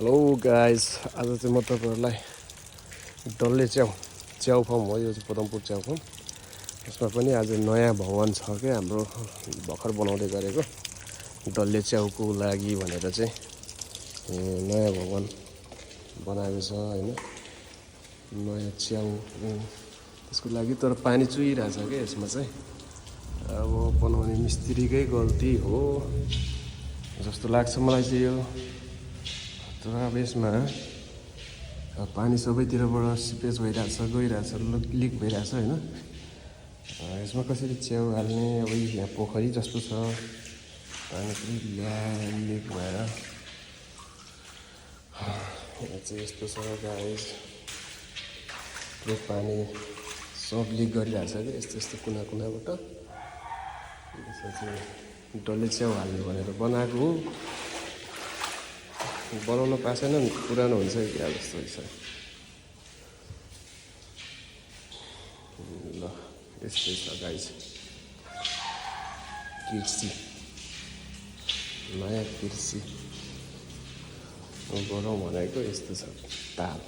Hello guys, आज चाहिँ म तपाईँहरूलाई डल्ले च्याउ फार्म हो। यो चाहिँ पदमपुर च्याउ फार्म। यसमा पनि आज नयाँ भवन छ क्या, हाम्रो भर्खर बनाउँदै गरेको डल्ले च्याउको लागि भनेर चाहिँ नयाँ भवन बनाएको छ होइन। नयाँ च्याउ त्यसको लागि, तर पानी चुहिरहेछ क्या यसमा चाहिँ। अब बनाउने मिस्त्रीकै गल्ती हो जस्तो लाग्छ मलाई चाहिँ यो। तर अब यसमा पानी सबैतिरबाट सिपेज भइरहेछ, गइरहेछ, लिक भइरहेछ होइन। यसमा कसरी च्याउ हाल्ने, अब यहाँ पोखरी जस्तो छ, पानी पनि लिक भएर यहाँ चाहिँ यस्तो छ गाइस। पुरै पानी सब लिक गरिरहेछ कि यस्तो यस्तो कुना कुनाबाट। यसमा चाहिँ डल्ले च्याउ हाल्ने भनेर बनाएको हो, बनाउन पाएको छैन, पुरानो हुन्छ कि क्या जस्तो रहेछ। ल यस्तै छ गाइस, कृषि नयाँ कृषि गरौँ भनेको यस्तो छ ताल।